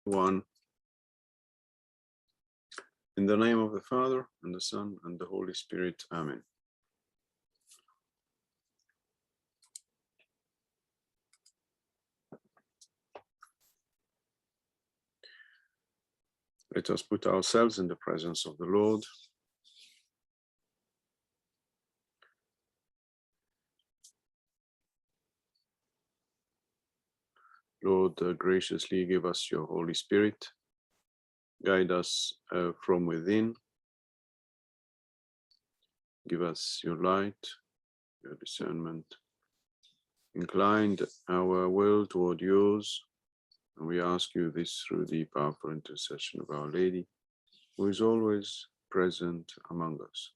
one. In the name of the Father, and the Son, and the Holy Spirit. Amen. Let us put ourselves in the presence of the Lord. Lord, graciously give us your Holy Spirit. Guide us from within. Give us your light, your discernment. Incline our will toward yours. And we ask you this through the powerful intercession of Our Lady, who is always present among us.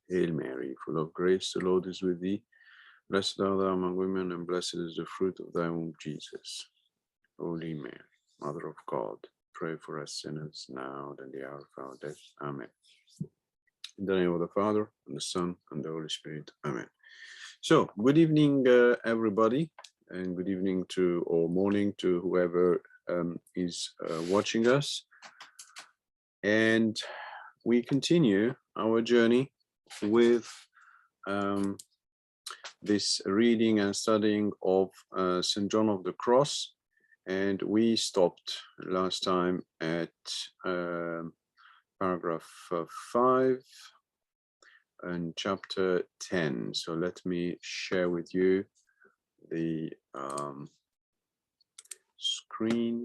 Hail Mary, full of grace, the Lord is with thee. Blessed art thou among women, and blessed is the fruit of thy womb, Jesus. Holy Mary, Mother of God, pray for us sinners, now and in the hour of our death. Amen. In the name of the Father, and the Son, and the Holy Spirit. Amen. So, good evening, everybody, and good evening to, or morning to whoever is watching us. And we continue our journey with this reading and studying of St. John of the Cross. And we stopped last time at paragraph 5 and chapter 10. So let me share with you the screen.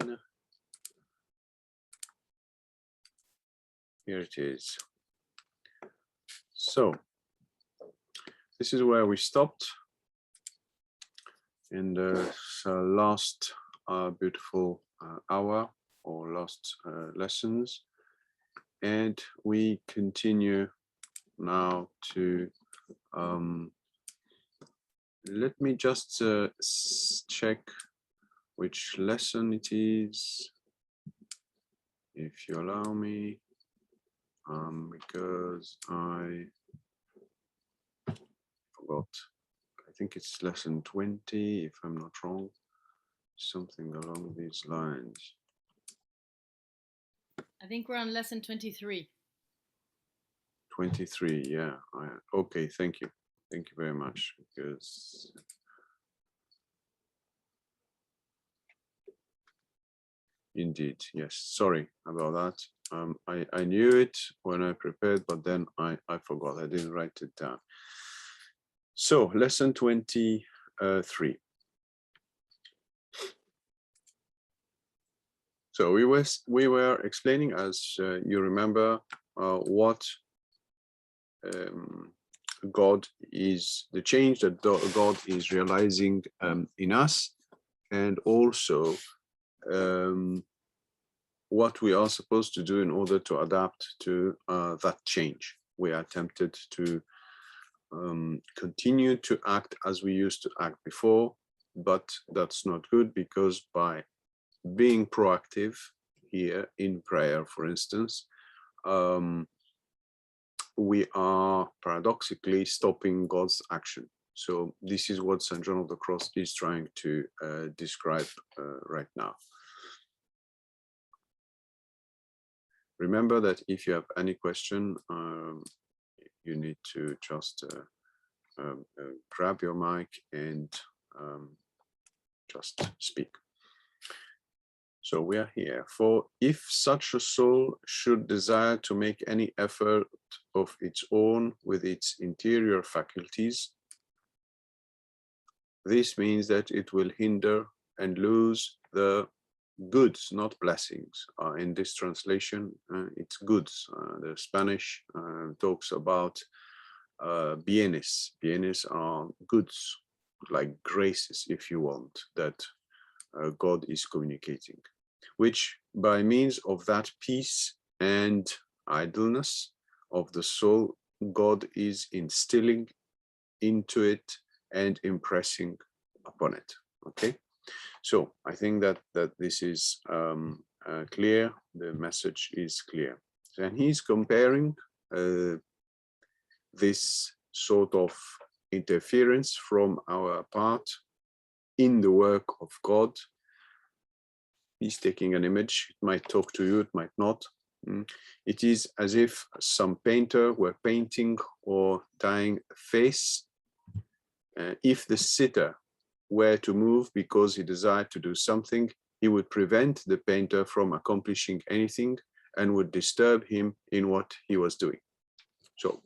Here it is. So this is where we stopped in the last beautiful hour or last lessons, and we continue now to let me just check which lesson it is, if you allow me, because I forgot. I think it's lesson 20, if I'm not wrong, something along these lines. I think we're on lesson 23. 23, yeah. Okay, thank you. Thank you very much. Because indeed, yes. Sorry about that. I knew it when I prepared, but then I forgot. I didn't write it down. So, lesson 23. So we were explaining, as you remember, what God is, the change that God is realizing in us, and also what we are supposed to do in order to adapt to that change. We are tempted to continue to act as we used to act before, but that's not good, because by being proactive here in prayer, for instance, we are paradoxically stopping God's action. So this is what St. John of the Cross is trying to describe right now. Remember that if you have any question, you need to just grab your mic and just speak. So we are here. For if such a soul should desire to make any effort of its own with its interior faculties, this means that it will hinder and lose the goods, not blessings. In this translation, it's goods. The Spanish talks about bienes. Bienes are goods, like graces, if you want, that God is communicating, which by means of that peace and idleness of the soul, God is instilling into it and impressing upon it. Okay, so I think that this is clear. The message is clear, and he's comparing this sort of interference from our part in the work of God. He's taking an image. It might talk to you, it might not. It is as if some painter were painting or dyeing a face. If the sitter were to move because he desired to do something, he would prevent the painter from accomplishing anything and would disturb him in what he was doing. So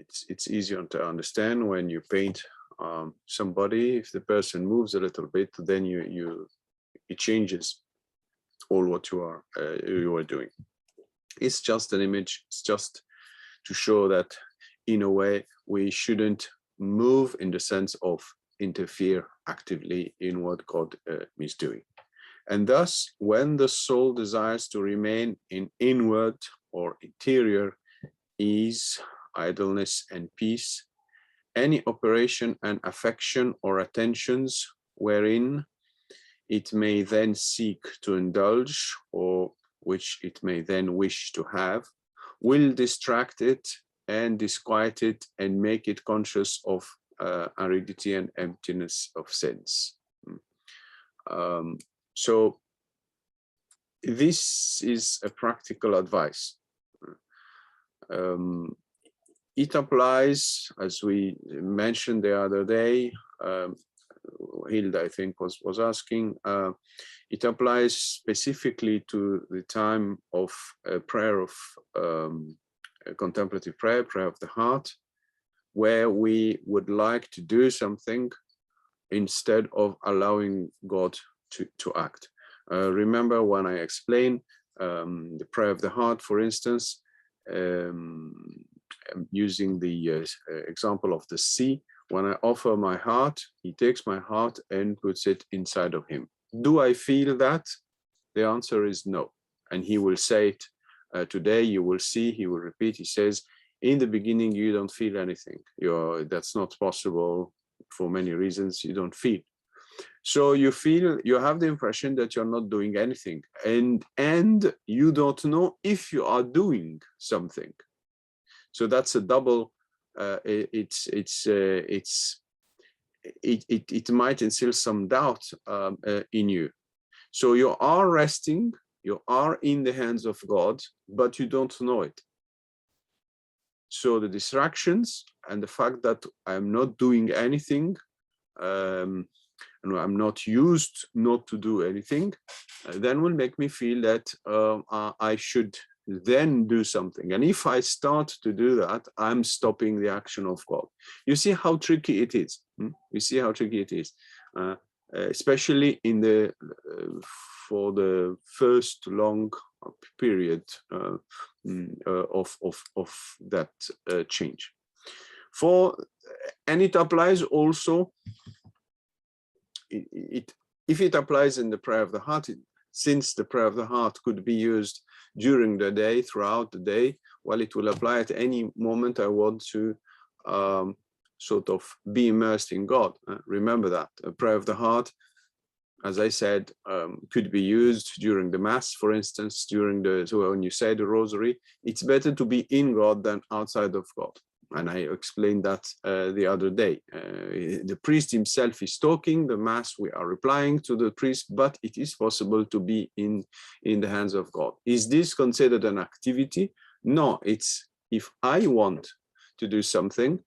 it's easier to understand when you paint somebody. If the person moves a little bit, then it changes all what you are doing. It's just an image. It's just to show that in a way we shouldn't move in the sense of interfere actively in what God is doing. And thus, when the soul desires to remain in inward or interior ease, idleness, and peace, any operation and affection or attentions wherein it may then seek to indulge, or which it may then wish to have, will distract it and disquiet it and make it conscious of aridity and emptiness of sense. So this is a practical advice. It applies, as we mentioned the other day, Hilda, I think, was asking, it applies specifically to the time of prayer of contemplative prayer, prayer of the heart, where we would like to do something instead of allowing God to act. Remember when I explained the prayer of the heart, for instance, using the example of the sea. When I offer my heart, he takes my heart and puts it inside of him. Do I feel that? The answer is no. And he will say it today, you will see, he will repeat, he says, in the beginning, you don't feel anything. That's not possible for many reasons, you don't feel. So you have the impression that you're not doing anything, and you don't know if you are doing something. So that's a double. It might instill some doubt in you. So you are resting, you are in the hands of God, but you don't know it. So the distractions and the fact that I'm not doing anything, and I'm not used not to do anything, then will make me feel that I should then do something. And if I start to do that, I'm stopping the action of God. You see how tricky it is. You see how tricky it is, especially in for the first long period of that change. And it applies also. If it applies in the prayer of the heart, since the prayer of the heart could be used during the day, throughout the day, well, it will apply at any moment I want to sort of be immersed in God. Remember that. A prayer of the heart, as I said, could be used during the Mass, for instance, so when you say the Rosary. It's better to be in God than outside of God. And I explained that the other day. The priest himself is talking, the Mass, we are replying to the priest, but it is possible to be in the hands of God. Is this considered an activity? No, it's if I want to do something,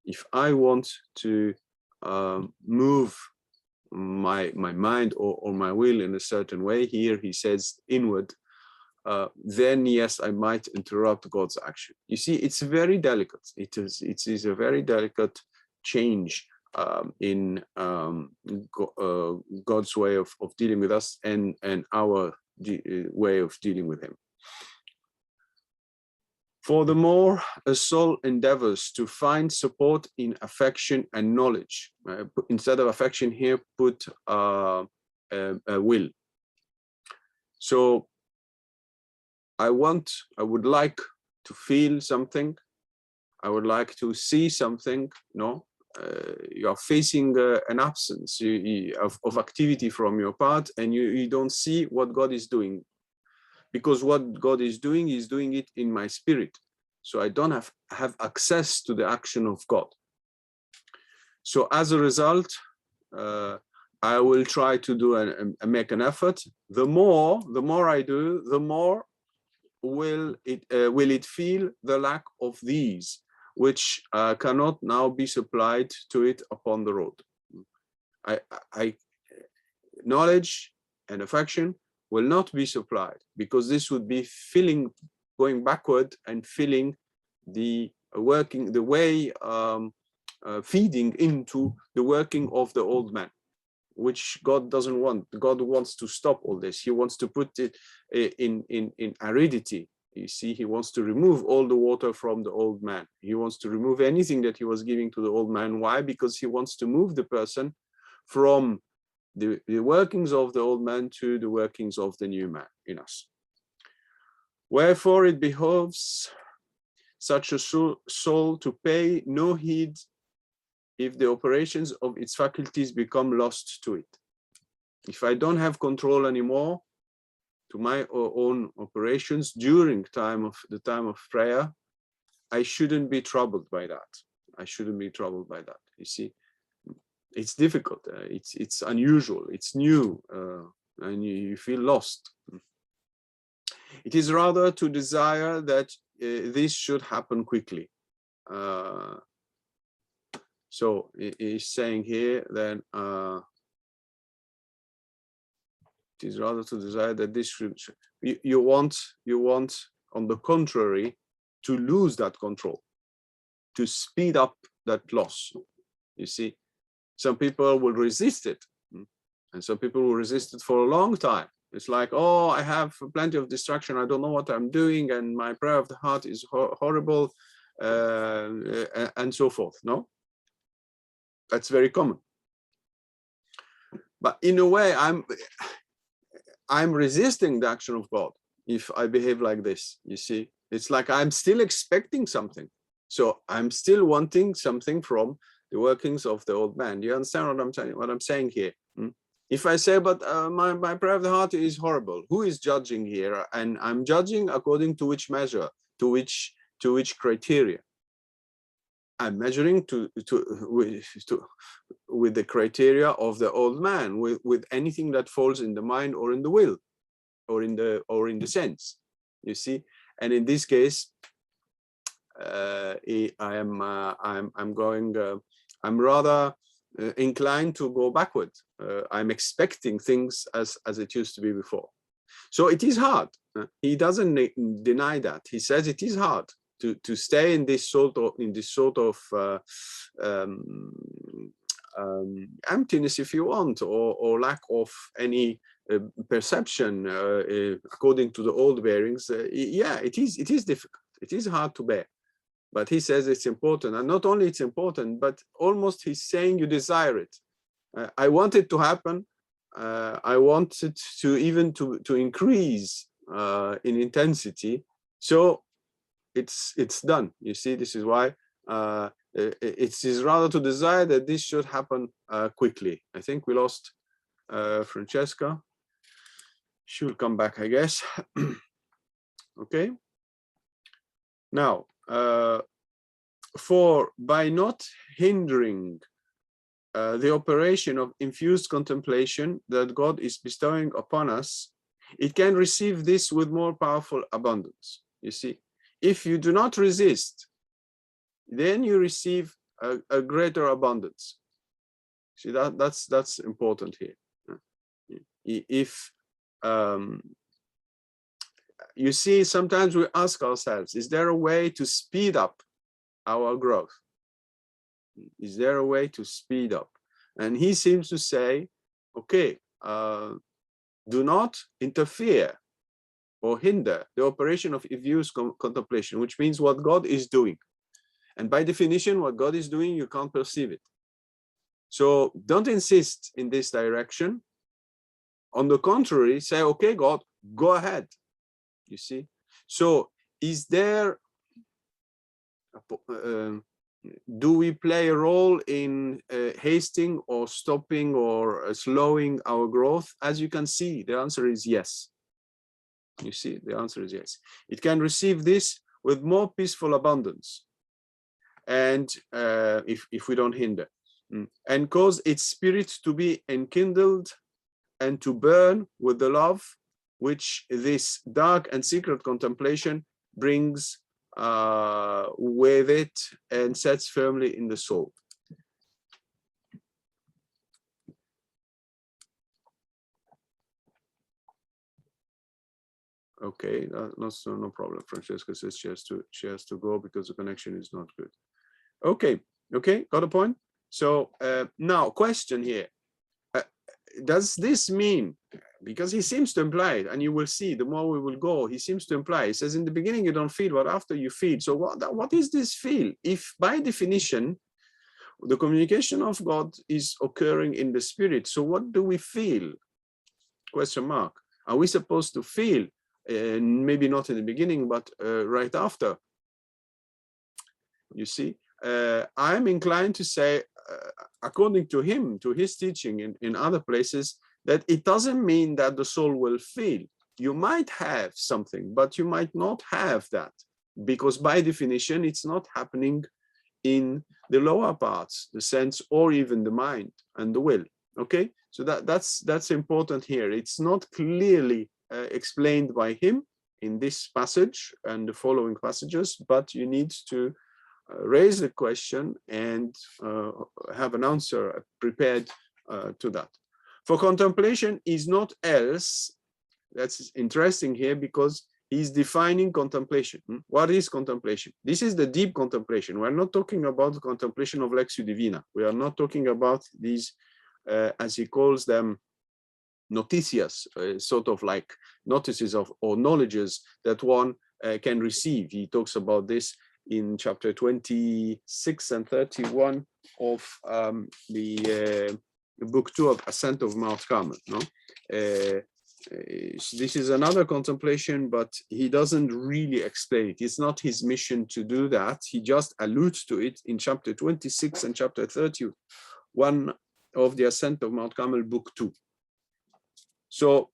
if I want to move my mind or my will in a certain way, here he says inward, then yes, I might interrupt God's action. You see, it's very delicate. It is a very delicate change in God's way of dealing with us and our way of dealing with him. Furthermore, a soul endeavors to find support in affection and knowledge. Instead of affection here, put a will. So I would like to feel something. I would like to see something. No, you are facing an absence of activity from your part, and you don't see what God is doing. Because what God is doing it in my spirit. So I don't have access to the action of God. So as a result, I will try to do and make an effort. The more I do, the more will it feel the lack of these, which cannot now be supplied to it upon the road. Knowledge and affection will not be supplied, because this would be going backward and filling the feeding into the working of the old man, which God doesn't want. God wants to stop all this. He wants to put it in aridity. You see, he wants to remove all the water from the old man. He wants to remove anything that he was giving to the old man. Why? Because he wants to move the person from the workings of the old man to the workings of the new man in us. Wherefore it behoves such a soul to pay no heed if the operations of its faculties become lost to it. If I don't have control anymore to my own operations during the time of prayer, I shouldn't be troubled by that. I shouldn't be troubled by that. You see, it's difficult. It's unusual. It's new, and you feel lost. It is rather to desire that this should happen quickly. So he's saying here that it is rather to desire that this should. You want, on the contrary, to lose that control, to speed up that loss. You see, some people will resist it, and some people will resist it for a long time. It's like, oh, I have plenty of distraction. I don't know what I'm doing, and my prayer of the heart is horrible, and so forth. No, that's very common. But in a way, I'm resisting the action of God if I behave like this. You see, it's like I'm still expecting something, so I'm still wanting something from the workings of the old man. Do you understand what I'm saying here? If I say, but my prayer of the heart is horrible, who is judging here? And I'm judging according to which measure, to which criteria? I'm measuring with the criteria of the old man, with anything that falls in the mind or in the will, or in the sense. You see, and in this case, I'm rather inclined to go backward. I'm expecting things as it used to be before. So it is hard. He doesn't deny that. He says it is hard to stay in this sort of emptiness, if you want, or lack of any perception according to the old bearings. Yeah, it is difficult. It is hard to bear. But he says it's important, and not only it's important, but almost he's saying you desire it. I want it to happen. I want it to even to increase in intensity. So it's done. You see, this is why it is rather to desire that this should happen quickly. I think we lost Francesca. She will come back, I guess. Okay. Now, for by not hindering the operation of infused contemplation that God is bestowing upon us, it can receive this with more powerful abundance. You see, if you do not resist, then you receive a greater abundance. See, that's important here. If you see, sometimes we ask ourselves, is there a way to speed up our growth? Is there a way to speed up? And he seems to say, okay, do not interfere or hinder the operation of infused contemplation, which means what God is doing. And by definition, what God is doing, you can't perceive it. So don't insist in this direction. On the contrary, say, okay, God, go ahead. You see? So is there, do we play a role in hasting or stopping or slowing our growth? As you can see, the answer is yes. You see, the answer is yes. It can receive this with more peaceful abundance. And if we don't hinder. and cause its spirit to be enkindled and to burn with the love which this dark and secret contemplation brings with it and sets firmly in the soul. Okay, no problem. Francesca says she has to go because the connection is not good. Okay, got a point. So now, question here: does this mean? Because he seems to imply it, and you will see the more we will go, he seems to imply. He says in the beginning you don't feel, but after you feel. So what is this feel? If by definition the communication of God is occurring in the spirit, so what do we feel? Question mark. Are we supposed to feel? Maybe not in the beginning, but right after. You see, I'm inclined to say, according to him, to his teaching in other places, that it doesn't mean that the soul will feel. You might have something, but you might not have that, because by definition, it's not happening in the lower parts, the sense, or even the mind and the will. Okay, so that's important here. It's not clearly explained by him in this passage and the following passages, but you need to raise the question and have an answer prepared to that. For contemplation is not else. That's interesting here because he's defining contemplation. What is contemplation? This is the deep contemplation. We're not talking about the contemplation of Lectio Divina. We are not talking about these, as he calls them, noticias, sort of like notices of or knowledges that one can receive. He talks about this in chapter 26 and 31 of the book 2 of Ascent of Mount Carmel. No? This is another contemplation, but he doesn't really explain it. It's not his mission to do that. He just alludes to it in chapter 26 and chapter 31 of the Ascent of Mount Carmel, book 2. So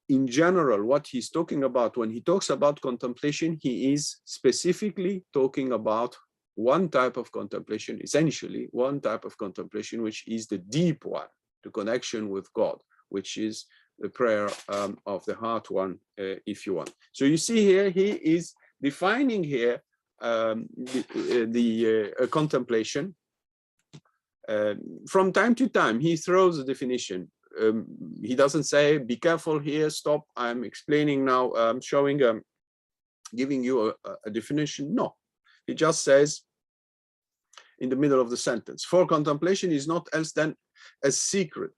in general, what he's talking about when he talks about contemplation, he is specifically talking about one type of contemplation, essentially one type of contemplation, which is the deep one, the connection with God, which is the prayer of the heart one, if you want. So you see here, he is defining here the contemplation. From time to time, he throws a definition. He doesn't say, be careful here, stop, I'm explaining now, I'm showing, giving you a definition. No, he just says in the middle of the sentence, for contemplation is not else than a secret.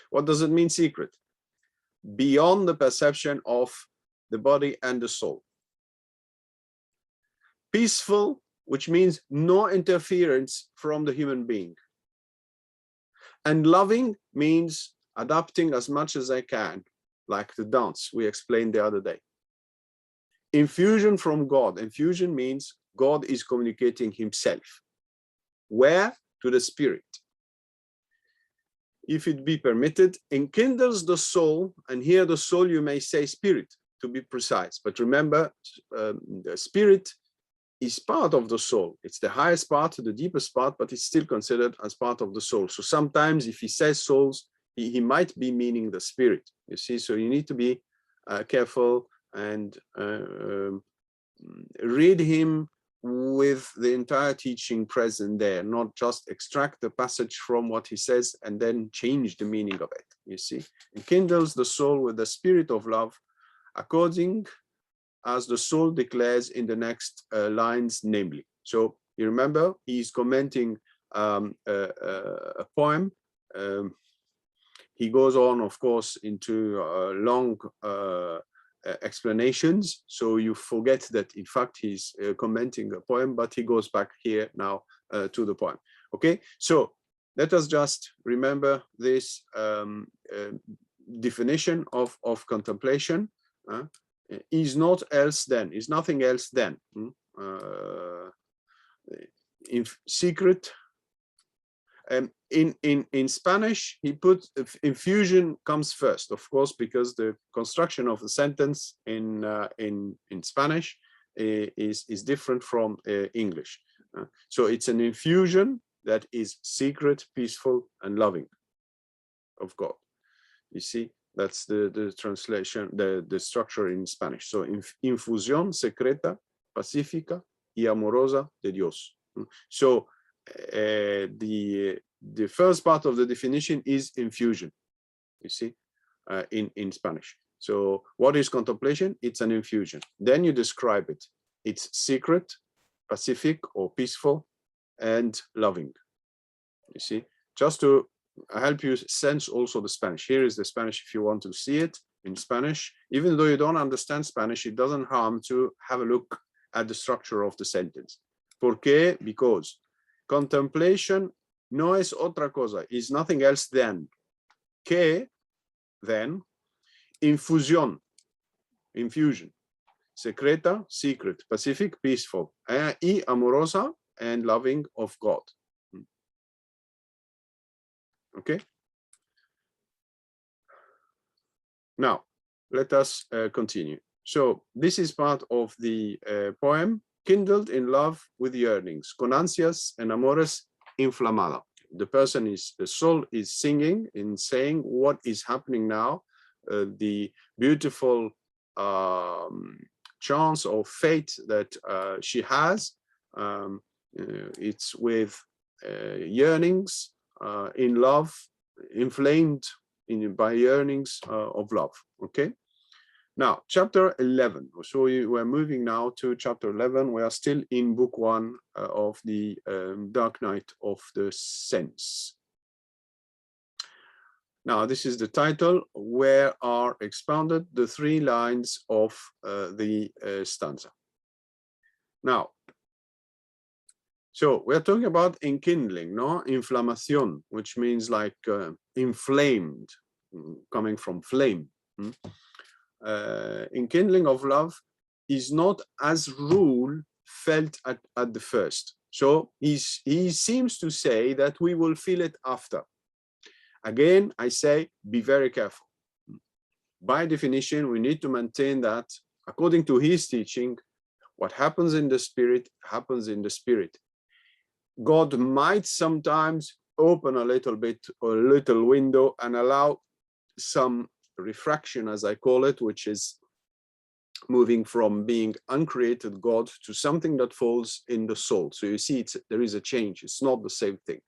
What does it mean, secret? Beyond the perception of the body and the soul. Peaceful, which means no interference from the human being. And loving means adapting as much as I can, like the dance we explained the other day. Infusion from God. Infusion means God is communicating himself. Where? To the spirit. If it be permitted, enkindles the soul, and here the soul you may say spirit, to be precise. But remember, the spirit is part of the soul. It's the highest part, the deepest part, but it's still considered as part of the soul. So sometimes if he says souls, he might be meaning the spirit, you see. So you need to be careful and read him with the entire teaching present there, not just extract the passage from what he says and then change the meaning of it, you see. It kindles the soul with the spirit of love, according as the soul declares in the next lines, namely. So you remember, he's commenting a poem. He goes on, of course, into long explanations. So you forget that, in fact, he's commenting a poem, but he goes back here now to the poem. Okay, so let us just remember this definition of contemplation. Is not else then, is nothing else then. In secret, in Spanish, he put infusion comes first, of course, because the construction of the sentence in Spanish is different from English. So it's an infusion, that is secret, peaceful, and loving of God. You see, that's the translation, the structure in Spanish. So, infusión secreta, pacífica y amorosa de Dios. So, the first part of the definition is infusion, you see, in Spanish. So, what is contemplation? It's an infusion. Then you describe it. It's secret, pacific or peaceful, and loving. You see, just to help you sense also the Spanish. Here is the Spanish if you want to see it in Spanish. Even though you don't understand Spanish, it doesn't harm to have a look at the structure of the sentence. ¿Por qué? Because contemplation no es otra cosa, is nothing else than infusión, infusion, secreta, secret, pacific, peaceful, y amorosa, and loving of God. Okay. Now, let us continue. So this is part of the poem, kindled in love with yearnings, con ansias and amores inflamada. The soul is singing in saying what is happening now, the beautiful chance or fate that she has. It's with yearnings, in love, inflamed by yearnings of love. Okay. Now, chapter 11. So we're moving now to chapter 11. We are still in book 1 of the Dark Night of the Sense. Now, this is the title, where are expounded the 3 lines of the stanza. Now, so we're talking about enkindling, no? Inflamación, which means like inflamed, coming from flame. Enkindling of love is not as rule felt at the first. So he seems to say that we will feel it after. Again, I say, be very careful. By definition, we need to maintain that according to his teaching, what happens in the spirit happens in the spirit. God might sometimes open a little bit or a little window and allow some refraction, as I call it, which is moving from being uncreated God to something that falls in the soul. So you see, there is a change. It's not the same thing.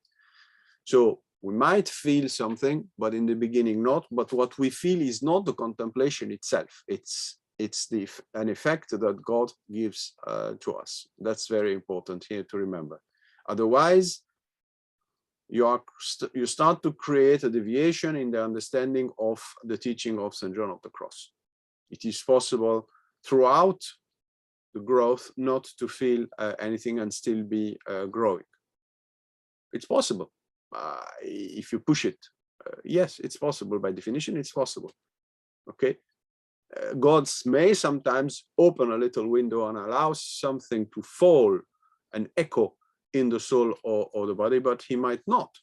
So we might feel something, but in the beginning not. But what we feel is not the contemplation itself. It's an effect that God gives to us. That's very important here to remember. Otherwise, you start to create a deviation in the understanding of the teaching of St. John of the Cross. It is possible throughout the growth not to feel anything and still be growing. It's possible if you push it. Yes, it's possible. By definition, it's possible. Okay. God may sometimes open a little window and allow something to fall, an echo in the soul or the body, but he might not,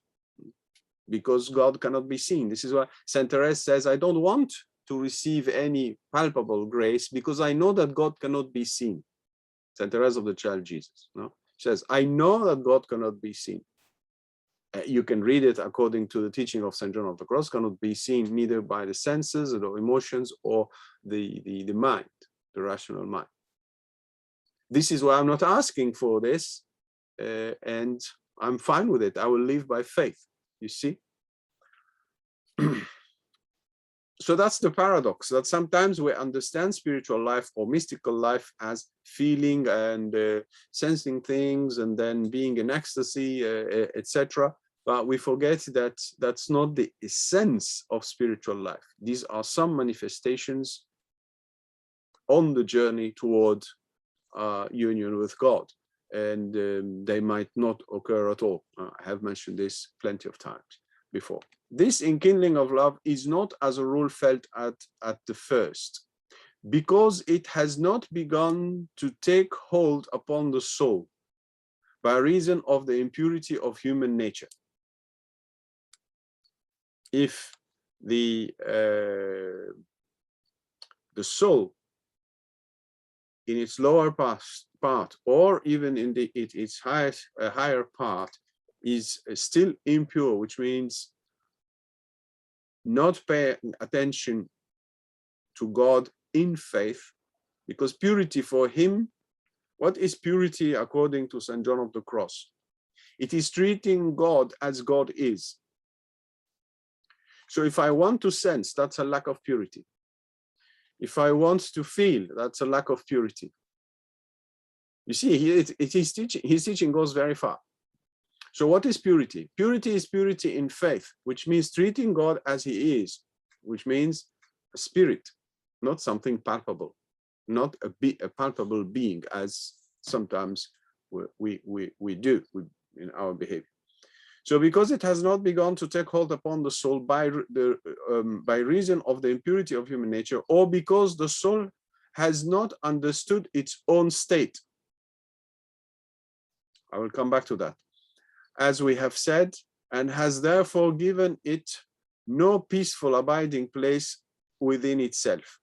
because God cannot be seen. This is why Saint Therese says, I don't want to receive any palpable grace because I know that God cannot be seen. Saint Therese of the Child Jesus, no? She says, I know that God cannot be seen. You can read it according to the teaching of St. John of the Cross, cannot be seen neither by the senses or emotions or the mind, the rational mind. This is why I'm not asking for this, and I'm fine with it. I will live by faith, you see. So that's the paradox, that sometimes we understand spiritual life or mystical life as feeling and sensing things and then being in ecstasy, etc. But we forget that that's not the essence of spiritual life. These are some manifestations on the journey toward union with God. And they might not occur at all. I have mentioned this plenty of times before. This enkindling of love is not as a rule felt at the first, because it has not begun to take hold upon the soul by reason of the impurity of human nature. If the soul in its lower part, or even in its higher part, is still impure, which means not paying attention to God in faith, because purity for him, what is purity according to St. John of the Cross? It is treating God as God is. So if I want to sense, that's a lack of purity. If I want to feel, that's a lack of purity. You see, his teaching goes very far. So what is purity? Purity is purity in faith, which means treating God as he is, which means a spirit, not something palpable, not a palpable being, as sometimes we do in our behavior. So because it has not begun to take hold upon the soul by reason of the impurity of human nature, or because the soul has not understood its own state. I will come back to that. As we have said, and has therefore given it no peaceful abiding place within itself.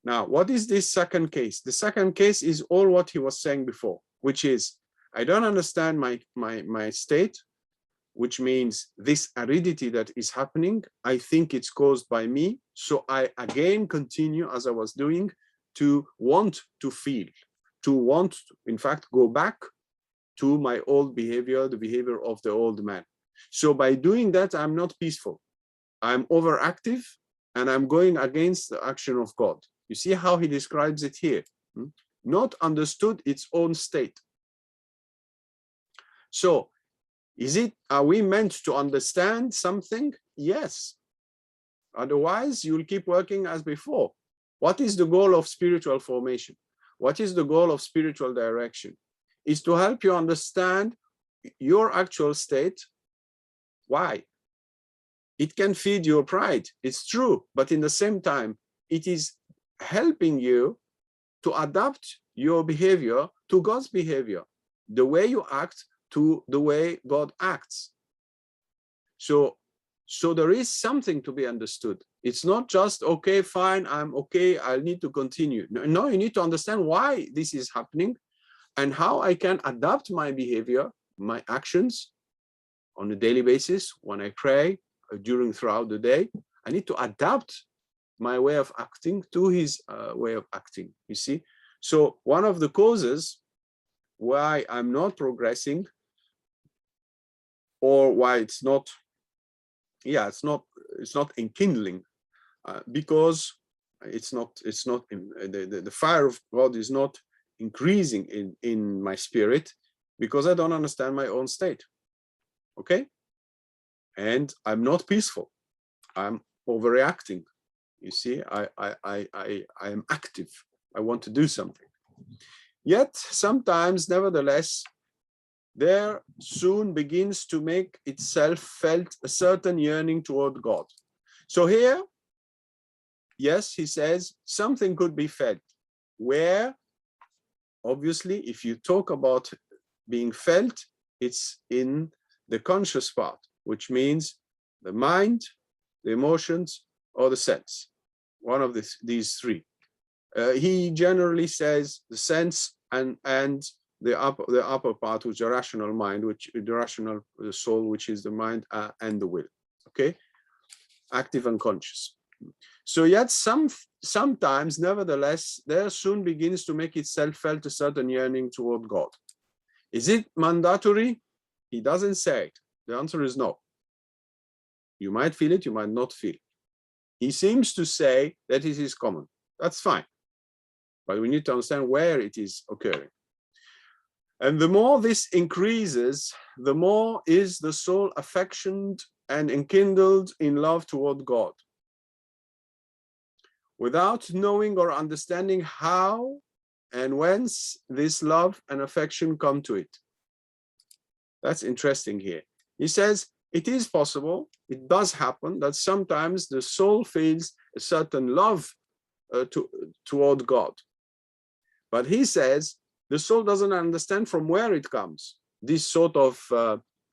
Now, what is this second case? The second case is all what he was saying before, which is, I don't understand my state, which means this aridity that is happening, I think it's caused by me. So I again continue, as I was doing, to want to feel, to want to, in fact, go back to my old behavior, the behavior of the old man. So by doing that, I'm not peaceful. I'm overactive and I'm going against the action of God. You see how he describes it here. Not understood its own state. So are we meant to understand something? Yes. Otherwise, you'll keep working as before. What is the goal of spiritual formation? What is the goal of spiritual direction? Is to help you understand your actual state. Why? It can feed your pride. It's true. But in the same time, it is helping you to adapt your behavior to God's behavior, the way you act to the way God acts. So there is something to be understood. It's not just, okay, fine, I'm okay, I need to continue. No, you need to understand why this is happening and how I can adapt my behavior, my actions on a daily basis when I pray, throughout the day. I need to adapt my way of acting to his way of acting, you see? So one of the causes why I'm not progressing, or why it's not enkindling, because the fire of God is not increasing in my spirit, because I don't understand my own state. Okay, and I'm not peaceful. I'm overreacting. You see, I am active. I want to do something. Yet sometimes, nevertheless, there soon begins to make itself felt a certain yearning toward God. So here, yes, he says something could be felt, where obviously if you talk about being felt, it's in the conscious part, which means the mind, the emotions, or the sense, one of these three. He generally says the sense and the upper part, which is the rational mind, which the rational soul, which is the mind and the will. Okay, active and conscious. So yet sometimes, nevertheless, there soon begins to make itself felt a certain yearning toward God. Is it mandatory? He doesn't say it. The answer is no. You might feel it, you might not feel it. He seems to say that it is common. That's fine. But we need to understand where it is occurring. And the more this increases, the more is the soul affectioned and enkindled in love toward God, without knowing or understanding how and whence this love and affection come to it. That's interesting here. He says it is possible, it does happen, that sometimes the soul feels a certain love toward God. But he says the soul doesn't understand from where it comes. This sort of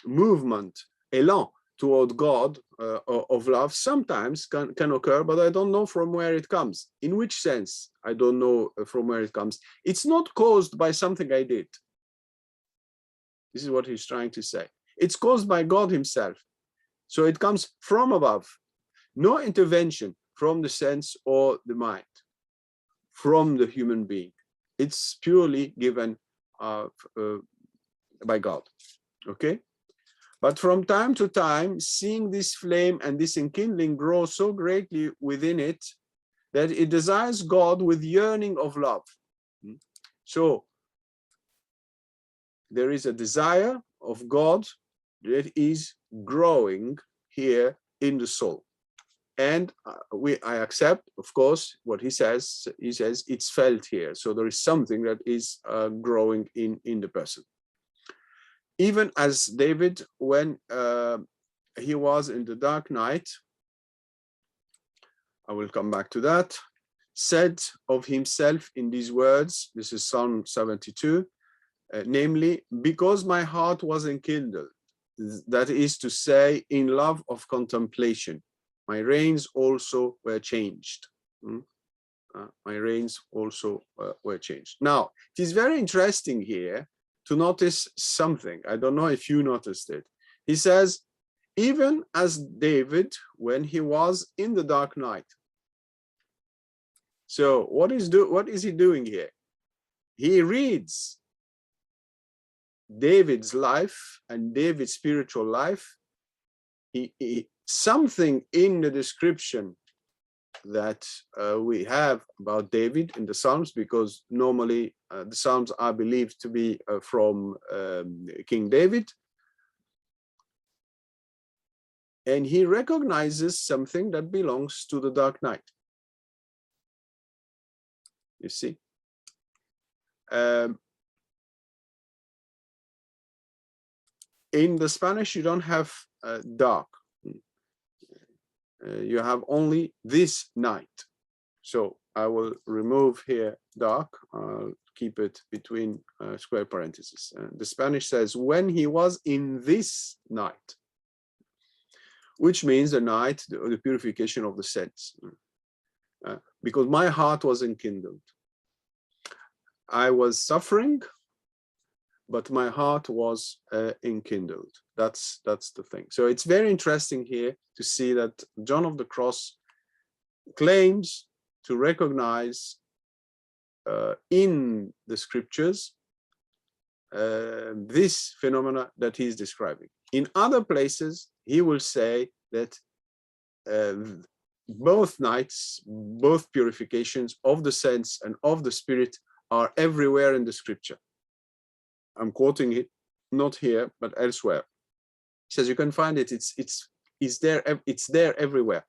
movement, élan toward God of love sometimes can occur, but I don't know from where it comes. In which sense? I don't know from where it comes. It's not caused by something I did. This is what he's trying to say. It's caused by God himself. So it comes from above. No intervention from the sense or the mind, from the human being. It's purely given by God. Okay? But from time to time, seeing this flame and this enkindling grow so greatly within it that it desires God with yearning of love. So there is a desire of God that is growing here in the soul. And I accept, of course, what he says. He says it's felt here. So there is something that is growing in the person. Even as David, when he was in the dark night, I will come back to that, said of himself in these words, this is Psalm 72, namely, because my heart was enkindled, that is to say, in love of contemplation, my reins also were changed. My reins also were changed. Now, it is very interesting here to notice something. I don't know if you noticed it. He says, even as David, when he was in the dark night. So what is he doing here? He reads David's life and David's spiritual life. Something in the description that we have about David in the Psalms, because normally the Psalms are believed to be from King David. And he recognizes something that belongs to the dark night. You see? In the Spanish, you don't have dark. You have only this night. So I will remove here dark. I'll keep it between square parentheses. The Spanish says, when he was in this night, which means the night, the purification of the sense. Because my heart was enkindled. I was suffering, but my heart was enkindled. That's the thing. So it's very interesting here to see that John of the Cross claims to recognize in the scriptures this phenomena that he's describing. In other places, he will say that both nights, both purifications of the sense and of the spirit are everywhere in the scripture. I'm quoting it, not here, but elsewhere. He says you can find it. It's there everywhere.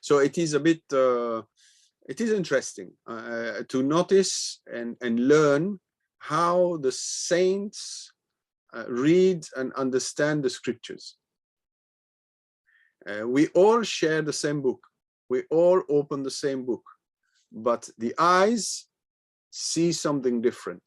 So it is a bit. It is interesting to notice and learn how the saints read and understand the scriptures. We all share the same book. We all open the same book, but the eyes see something different.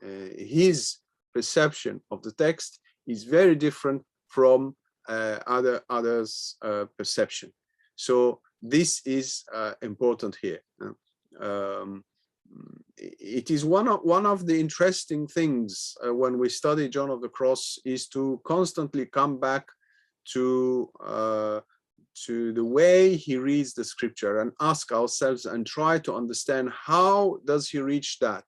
His perception of the text is very different from others' perception. So this is important here. It is one of the interesting things when we study John of the Cross is to constantly come back to the way he reads the scripture and ask ourselves and try to understand how does he reach that.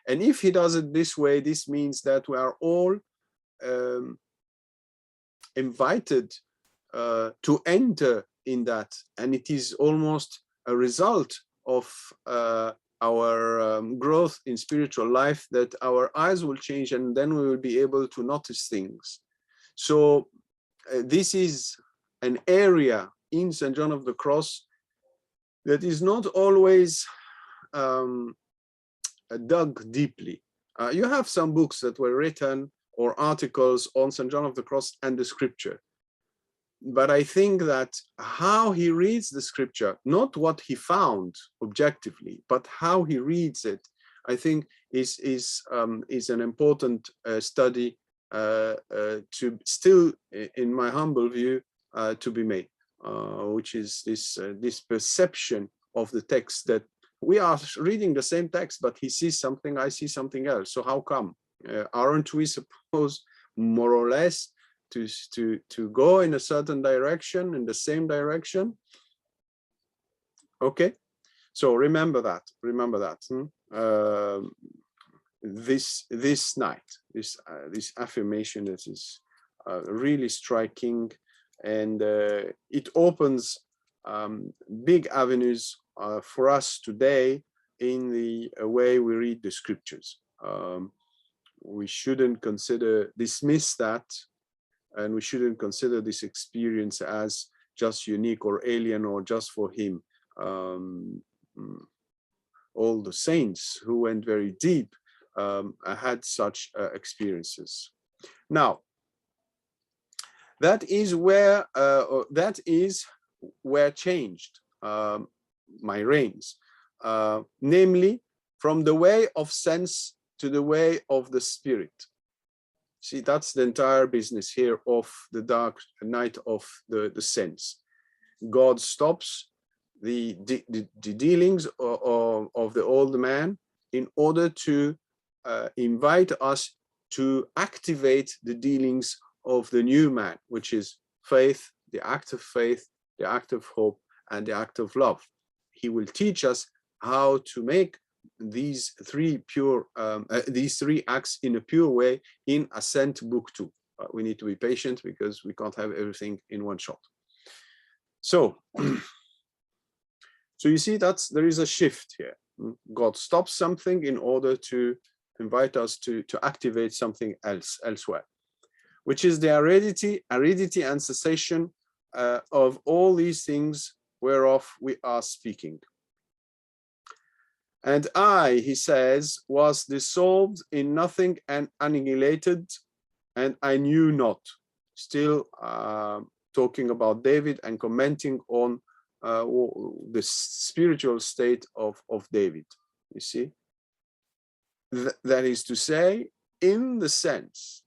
And if he does it this way, this means that we are all invited to enter in that. And it is almost a result of our growth in spiritual life that our eyes will change and then we will be able to notice things. So this is an area in St. John of the Cross that is not always dug deeply. You have some books that were written or articles on St. John of the Cross and the scripture. But I think that how he reads the scripture, not what he found objectively, but how he reads it, I think is an important study to still, in my humble view, to be made, which is this perception of the text that we are reading the same text, but he sees something, I see something else. So how come? Aren't we supposed, more or less to go in a certain direction, in the same direction. Okay, so remember that. This night, this affirmation that is really striking, and it opens big avenues for us today in the way we read the scriptures. We shouldn't dismiss that, and we shouldn't consider this experience as just unique or alien or just for him. All the saints who went very deep had such experiences. Now, that is where changed my reins, namely from the way of sense to the way of the spirit. See, that's the entire business here of the dark night of the sense. God stops the dealings of the old man in order to invite us to activate the dealings of the new man, which is faith, the act of faith, the act of hope, and the act of love. He will teach us how to make these three acts in a pure way in Ascent Book 2. We need to be patient because we can't have everything in one shot. So, so you see there is a shift here. God stops something in order to invite us to activate something elsewhere, which is the aridity and cessation of all these things whereof we are speaking. And I, he says, was dissolved in nothing and annihilated, and I knew not. Still talking about David and commenting on the spiritual state of David, you see. That is to say, in the sense,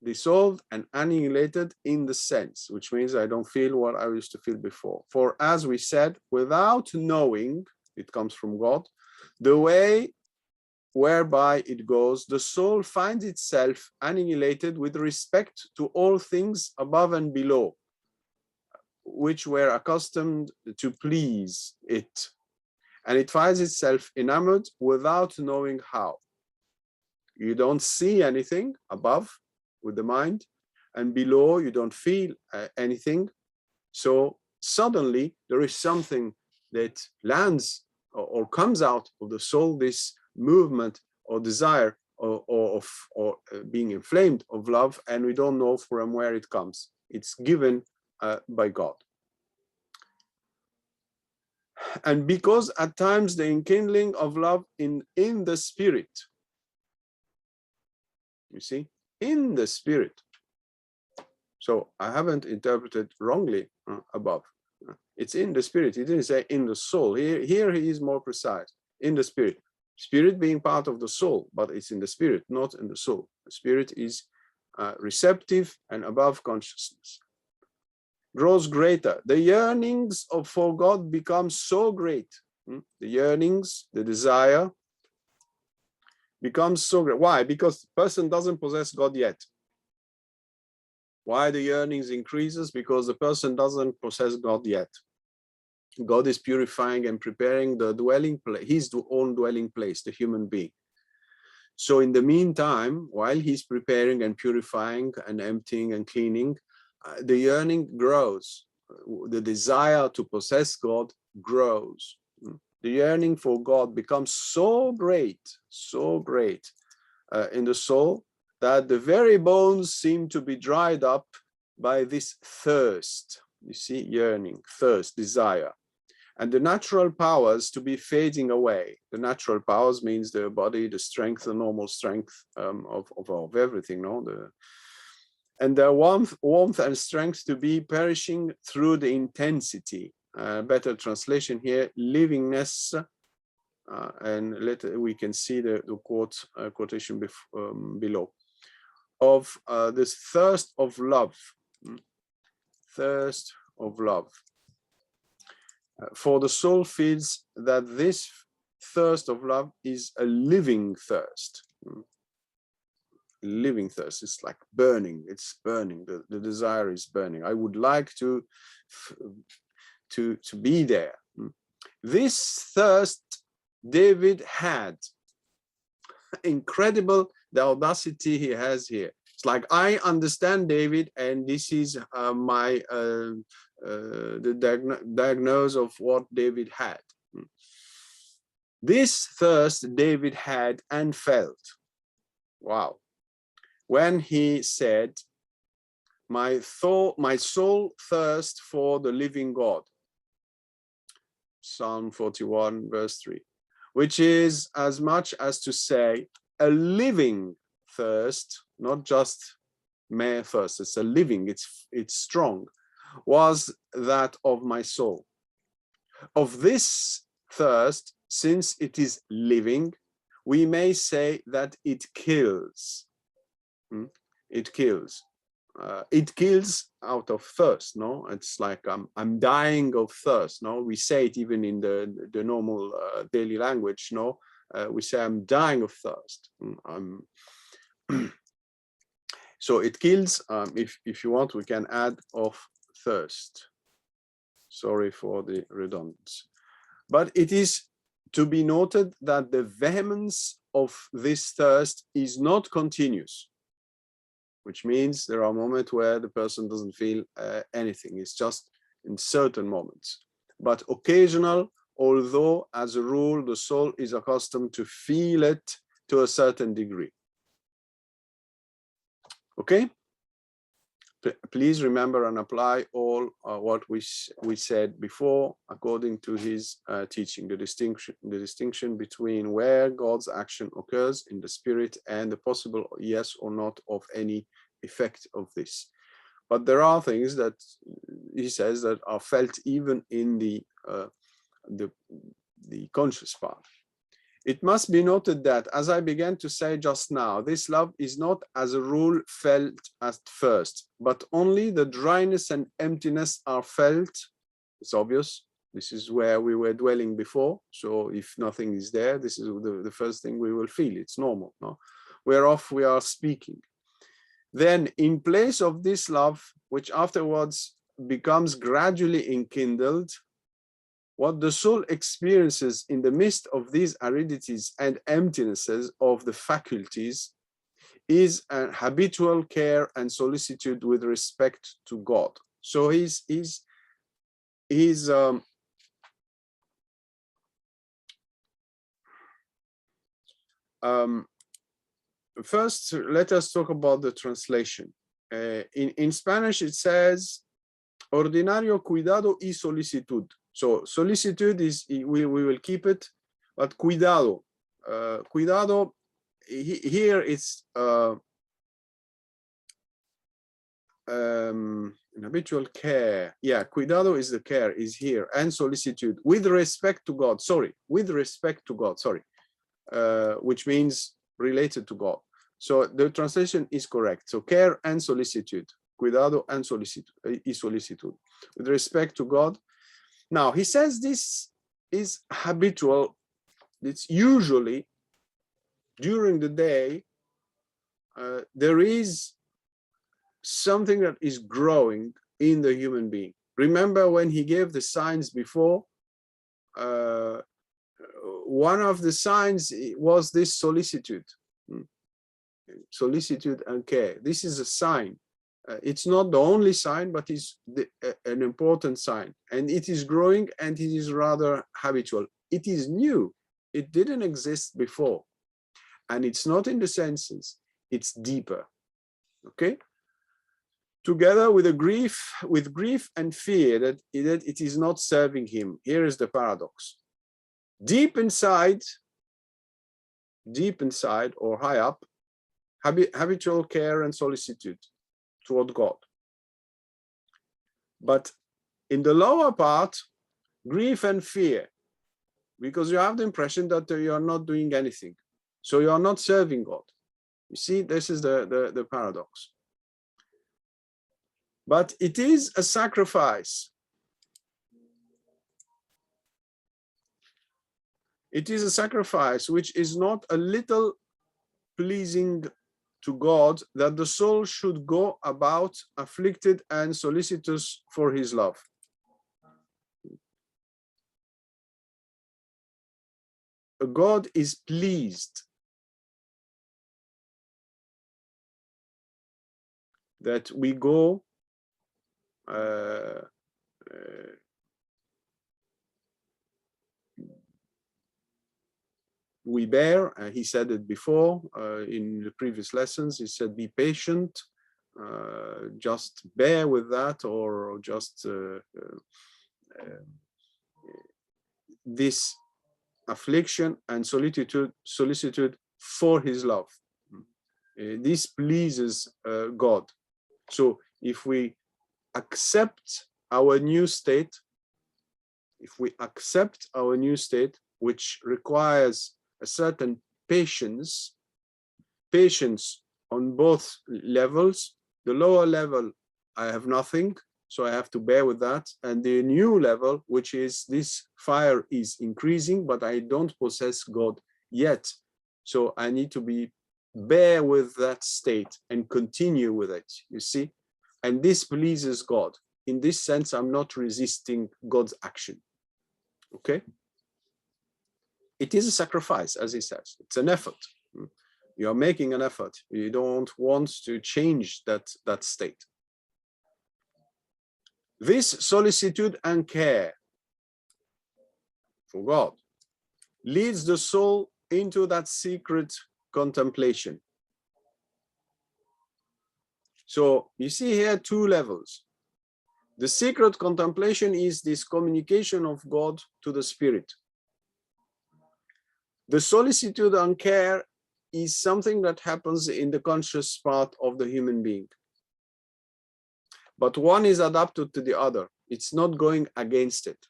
dissolved and annihilated in the sense, which means I don't feel what I used to feel before. For as we said, without knowing, it comes from God, the way whereby it goes, the soul finds itself annihilated with respect to all things above and below, which were accustomed to please it. And it finds itself enamored without knowing how. You don't see anything above with the mind, and below you don't feel anything. So suddenly there is something that lands or comes out of the soul, this movement or desire or being inflamed of love, and we don't know from where it comes. It's given by God. And because at times the enkindling of love in the spirit, you see, in the spirit. So I haven't interpreted wrongly above. It's in the spirit. He didn't say in the soul. Here he is more precise. In the spirit. Spirit being part of the soul, but it's in the spirit, not in the soul. The spirit is receptive and above consciousness. Grows greater. The yearnings for God become so great. The yearnings, the desire becomes so great. Why? Because the person doesn't possess God yet. Why the yearnings increases? Because the person doesn't possess God yet. God is purifying and preparing the dwelling place, his own dwelling place, the human being. So in the meantime, while he's preparing and purifying and emptying and cleaning, the yearning grows. The desire to possess God grows. The yearning for God becomes so great in the soul that the very bones seem to be dried up by this thirst. You see, yearning, thirst, desire. And the natural powers to be fading away. The natural powers means the body, the strength, the normal strength of everything, no? And their warmth and strength to be perishing through the intensity. Better translation here, livingness. And we can see the quotation below. Of this thirst of love. Thirst of love. For the soul feels that this thirst of love is a living thirst. living thirst. It's like burning. It's burning. The desire is burning. I would like to be there. This thirst David had. Incredible the audacity he has here. It's like, I understand David, and this is the diagnosis of what David had. This thirst David had and felt. Wow. When he said, my soul thirsts for the living God. Psalm 41, verse 3, which is as much as to say a living thirst, not just mere thirst. It's a living, it's strong, was that of my soul. Of this thirst, since it is living, we may say that it kills. It kills. It kills out of thirst. No, it's like I'm dying of thirst. No, we say it even in the normal daily language. No, we say I'm dying of thirst. So it kills. If you want, we can add of thirst. Sorry for the redundancy, but it is to be noted that the vehemence of this thirst is not continuous, which means there are moments where the person doesn't feel anything. It's just in certain moments, but occasional, although as a rule, the soul is accustomed to feel it to a certain degree. Okay? Please remember and apply all what we said before according to his teaching, the distinction between where God's action occurs in the spirit and the possible yes or not of any effect of this. But there are things that he says that are felt even in the conscious part. It must be noted that, as I began to say just now, this love is not as a rule felt at first, but only the dryness and emptiness are felt. It's obvious. This is where we were dwelling before. So if nothing is there, this is the first thing we will feel. It's normal, no? Whereof we are speaking. Then, in place of this love, which afterwards becomes gradually enkindled, what the soul experiences in the midst of these aridities and emptinesses of the faculties is a habitual care and solicitude with respect to God. So first, let us talk about the translation. In Spanish, it says, ordinario cuidado y solicitud. So solicitude is, we will keep it, but cuidado. Cuidado, here it's habitual care. Yeah, cuidado is the care, is here, and solicitude, with respect to God, sorry, with respect to God, sorry, which means related to God. So the translation is correct. So care and solicitude, cuidado and solicitud, with respect to God. Now, he says this is habitual. It's usually during the day, there is something that is growing in the human being. Remember when he gave the signs before, one of the signs was this solicitude. Solicitude and care. This is a sign. It's not the only sign, but it's an important sign. And it is growing, and it is rather habitual. It is new. It didn't exist before. And it's not in the senses. It's deeper. Okay? Together with grief and fear that it is not serving him. Here is the paradox. Deep inside or high up, habitual care and solicitude toward God. But in the lower part, grief and fear, because you have the impression that you are not doing anything. So you are not serving God. You see, this is the paradox. But it is a sacrifice. It is a sacrifice which is not a little pleasing to God that the soul should go about afflicted and solicitous for his love. God is pleased that we go we bear, he said it before in the previous lessons, he said, be patient, just bear with that, or just this affliction and solicitude for his love. This pleases God. So if we accept our new state, which requires a certain patience on both levels. The lower level, I have nothing, so I have to bear with that. And the new level, which is this fire is increasing, but I don't possess God yet. So I need to bear with that state and continue with it, you see? And this pleases God. In this sense, I'm not resisting God's action, okay? It is a sacrifice, as he says. It's an effort. You are making an effort. You don't want to change that state. This solicitude and care for God leads the soul into that secret contemplation. So you see here two levels. The secret contemplation is this communication of God to the spirit. The solicitude and care is something that happens in the conscious part of the human being. But one is adapted to the other. It's not going against it.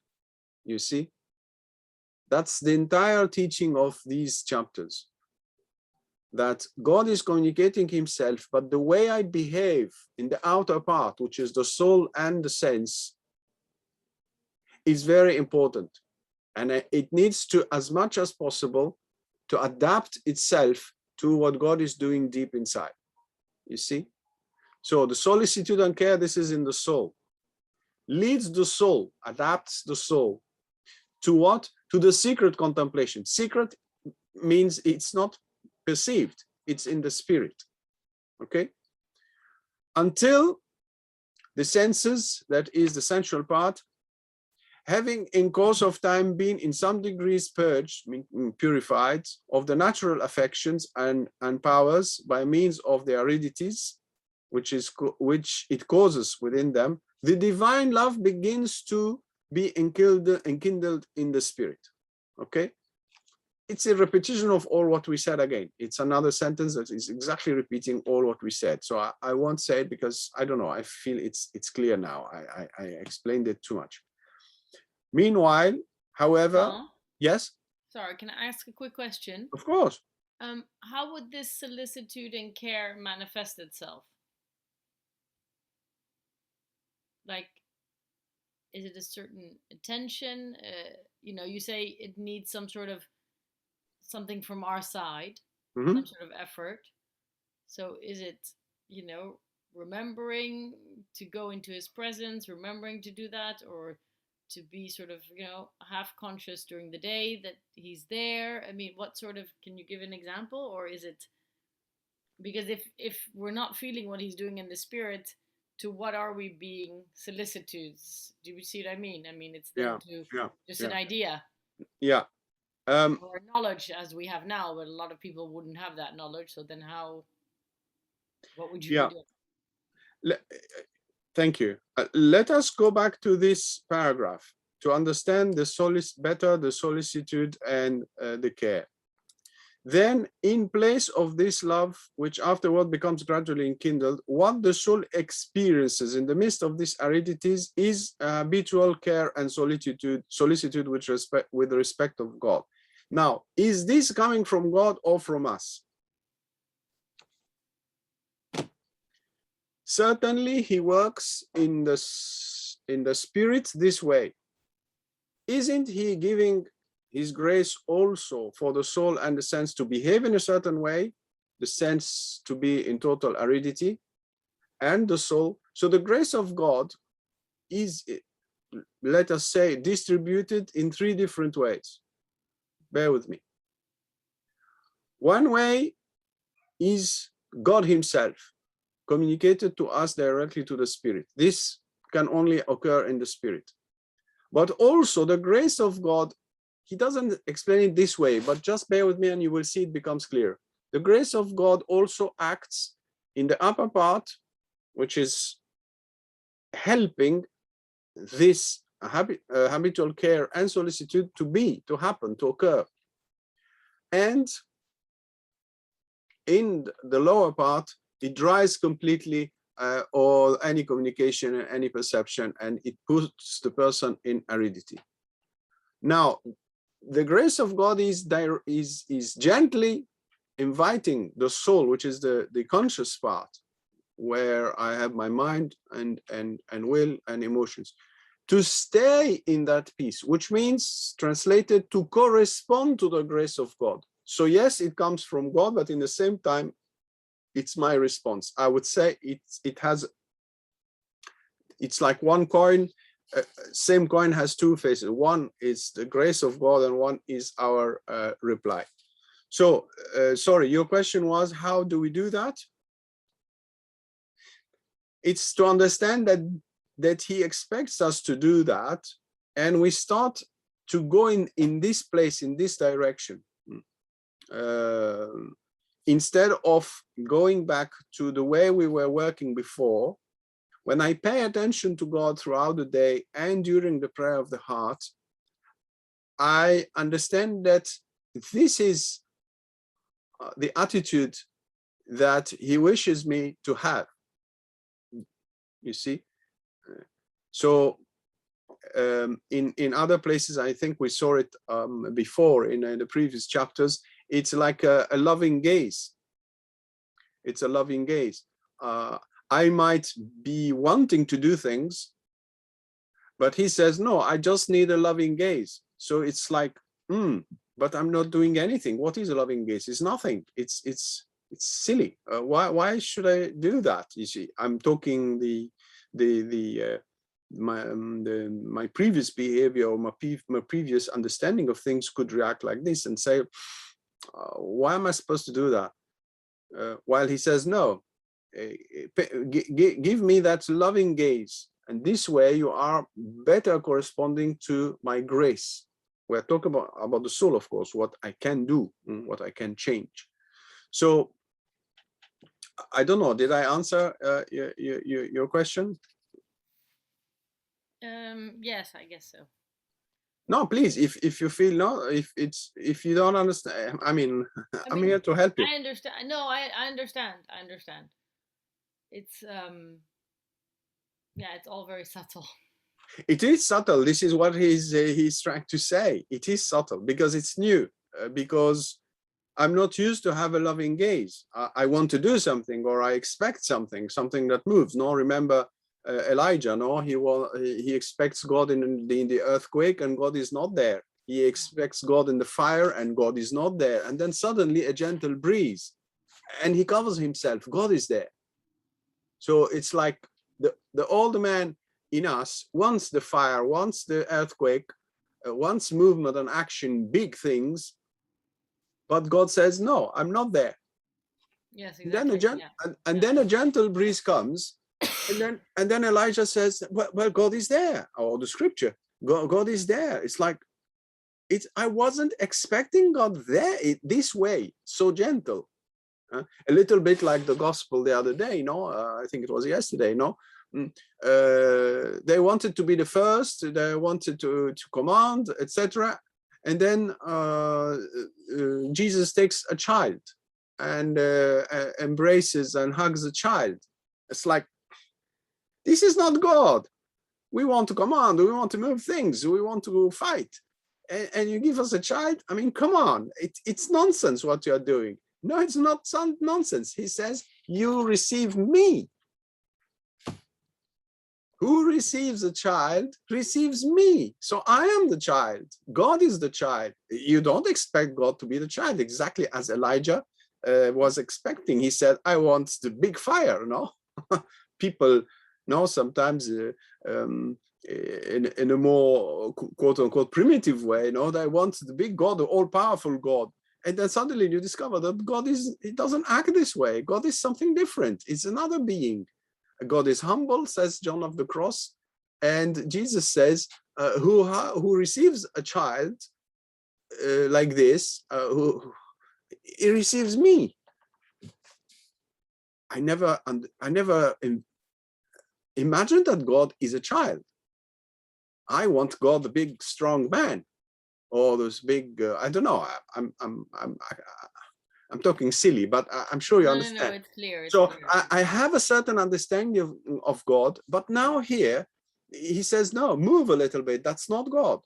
You see? That's the entire teaching of these chapters. That God is communicating himself, but the way I behave in the outer part, which is the soul and the sense, is very important. And it needs to, as much as possible, to adapt itself to what God is doing deep inside. You see? So the solicitude and care, this is in the soul. Leads the soul, adapts the soul to what? To the secret contemplation. Secret means it's not perceived, it's in the spirit. Okay? Until the senses, that is the sensual part, having in course of time been in some degrees purged, purified of the natural affections and powers by means of the aridities, which it causes within them, the divine love begins to be enkindled in the spirit. Okay? It's a repetition of all what we said again. It's another sentence that is exactly repeating all what we said. So I won't say it because I don't know, I feel it's clear now. I explained it too much. Meanwhile, however, yes? Sorry, can I ask a quick question? Of course. How would this solicitude and care manifest itself? Like, is it a certain attention? You say it needs some sort of something from our side, some sort of effort. So is it, remembering to go into his presence, remembering to do that, or to be sort of, half conscious during the day that he's there? I mean, what sort of, can you give an example? Or is it, because if we're not feeling what he's doing in the spirit, to what are we being solicitudes? Do you see what I mean? I mean, it's then just an idea. Yeah. Or knowledge as we have now, but a lot of people wouldn't have that knowledge. So then what would you be doing? Thank you. Let us go back to this paragraph to understand the solicitude and the care. Then, in place of this love, which afterward becomes gradually enkindled, what the soul experiences in the midst of these aridities is habitual care and solicitude with respect of God. Now, is this coming from God or from us? Certainly, he works in the spirit this way. Isn't he giving his grace also for the soul and the sense to behave in a certain way? the sense to be in total aridity, and the soul. So the grace of God is, let us say, distributed in three different ways. Bear with me. One way is God himself communicated to us directly to the Spirit. This can only occur in the Spirit. But also the grace of God, he doesn't explain it this way, but just bear with me and you will see it becomes clear. The grace of God also acts in the upper part, which is helping this habitual care and solicitude to happen, to occur. And in the lower part, it dries completely or any communication and any perception, and it puts the person in aridity. Now, the grace of God is gently inviting the soul, which is the conscious part, where I have my mind and will and emotions, to stay in that peace, which means, translated, to correspond to the grace of God. So yes, it comes from God, but in the same time, it's my response. I would say it's like one coin. Same coin has two faces. One is the grace of God, and one is our reply. So, sorry, your question was, how do we do that? It's to understand that he expects us to do that, and we start to go in this place, in this direction, instead of going back to the way we were working before. When I pay attention to God throughout the day and during the prayer of the heart, I understand that this is the attitude that he wishes me to have. You see? So in other places, I think we saw it before in the previous chapters, it's like a loving gaze. It's a loving gaze. I might be wanting to do things, but he says, no, I just need a loving gaze. So it's like, but I'm not doing anything. What is a loving gaze? It's nothing. It's silly. Why should I do that? You see, I'm talking my previous behavior or my previous understanding of things could react like this and say, why am I supposed to do that? While he says, no, give me that loving gaze, and this way you are better corresponding to my grace. We're talking about the soul, of course, what I can do, what I can change. So I don't know, did I answer your question? Yes, I guess so. No, please, if you feel if you don't understand, I mean, I'm here to help you. I understand. No, I understand. I understand. It's yeah, it's all very subtle. It is subtle. This is what he's trying to say. It is subtle because it's new, because I'm not used to have a loving gaze. I want to do something, or I expect something that moves. No, remember Elijah, no, he expects God in the earthquake, and God is not there. He expects God in the fire, and God is not there. And then suddenly a gentle breeze, and he covers himself. God is there. So it's like the old man in us wants the fire, wants the earthquake, wants movement and action, big things, but God says, no, I'm not there. Yes, exactly. And then a gentle breeze comes, and then Elijah says, well, God is there, or the scripture, God is there. It's like, I wasn't expecting God there this way, so gentle. A little bit like the gospel the other day, I think it was yesterday, they wanted to be the first, they wanted to command, etc. And then Jesus takes a child and embraces and hugs a child. It's like, this is not God. We want to command, we want to move things, we want to fight. And you give us a child? I mean, come on, it's nonsense what you're doing. No, it's not some nonsense. He says, you receive me. Who receives a child receives me. So I am the child. God is the child. You don't expect God to be the child, exactly as Elijah was expecting. He said, I want the big fire, no? People, no, sometimes in a more quote unquote primitive way, no, they want the big God, the all-powerful God. And then suddenly you discover that God it doesn't act this way. God is something different. It's another being. God is humble, says John of the Cross. And Jesus says, who receives a child like this, he receives me. I never imagined that God is a child. I want God, the big, strong man, or those big. I don't know. I'm talking silly, but I'm sure you understand. No, it's clear. It's so clear. I have a certain understanding of God, but now here he says, no, move a little bit. That's not God.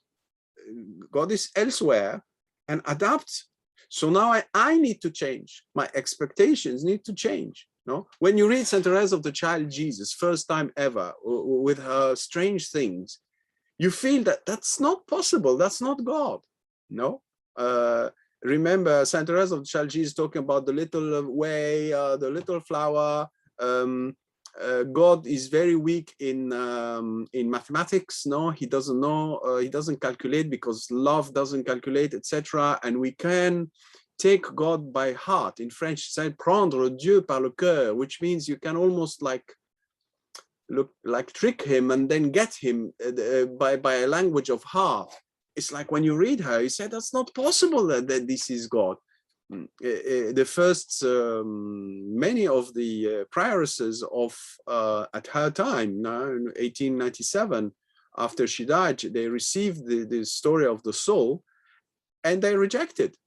God is elsewhere, and adapt. So now I need to change. My expectations need to change. No, when you read Saint Therese of the Child Jesus, first time ever, with her strange things, you feel that that's not possible. That's not God. No. Remember Saint Therese of the Child Jesus talking about the little way, the little flower. God is very weak in mathematics. No, he doesn't know. He doesn't calculate because love doesn't calculate, etc. And we can take God by heart. In French, it's said prendre Dieu par le cœur, which means you can almost like trick him and then get him by a language of heart. It's like when you read her, you say that's not possible that this is God. The first many of the prioresses of at her time, now in 1897, after she died, they received the story of the soul, and they rejected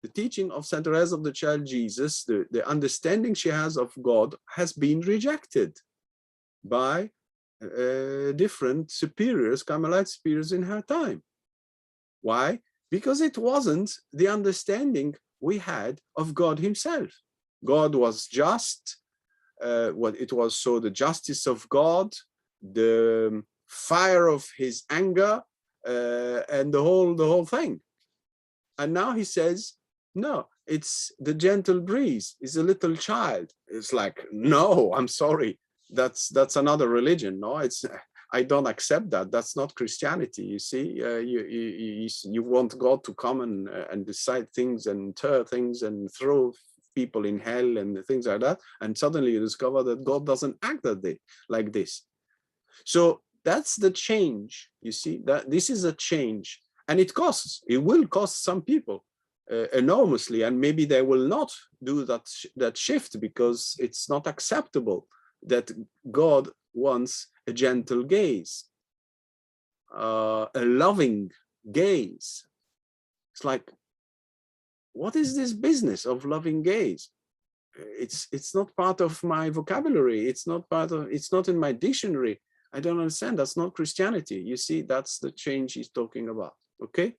the teaching of Saint Therese of the Child Jesus. The understanding she has of God has been rejected by different superiors, Carmelite superiors in her time. Why? Because it wasn't the understanding we had of God himself. God was just. It was so the justice of God, the fire of his anger, and the whole thing. And now he says, no, it's the gentle breeze. It's a little child. It's like, no, I'm sorry. That's another religion. No, I don't accept that. That's not Christianity. You see, you want God to come and decide things and tear things and throw people in hell and things like that. And suddenly you discover that God doesn't act like this. So that's the change. You see, that this is a change, and it costs. It will cost some people enormously, and maybe they will not do that shift because it's not acceptable that God wants a gentle gaze, a loving gaze. It's like, what is this business of loving gaze? It's not part of my vocabulary. It's not in my dictionary. I don't understand. That's not Christianity. You see, that's the change he's talking about. Okay.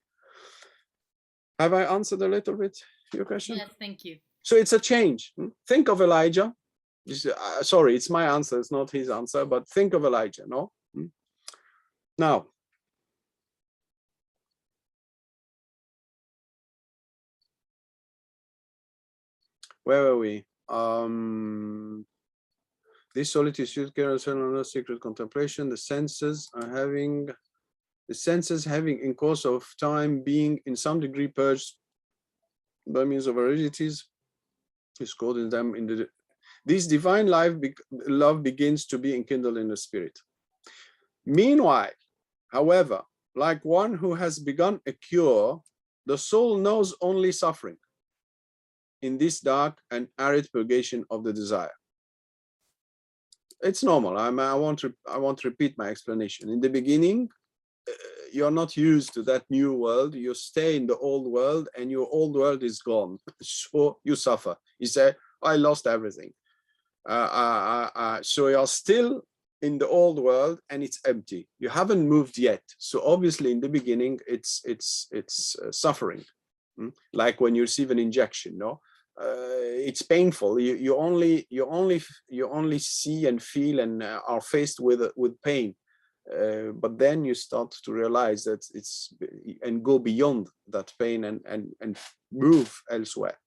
Have I answered a little bit your question? Yes, thank you. So it's a change. Think of Elijah. Sorry, it's my answer. It's not his answer, but think of Elijah, no? Now, where were we? This solitude, secret contemplation, the senses having in course of time being in some degree purged by means of heredities, is called in them this divine love begins to be enkindled in the spirit. Meanwhile, however, like one who has begun a cure, the soul knows only suffering in this dark and arid purgation of the desire. It's normal. I won't repeat my explanation. In the beginning, you're not used to that new world. You stay in the old world, and your old world is gone. So you suffer. You say, I lost everything. So you're still in the old world, and it's empty. You haven't moved yet. So obviously, in the beginning, it's suffering, like when you receive an injection. No, it's painful. You only see and feel and are faced with pain. but then you start to realize that it's, and go beyond that pain and move elsewhere.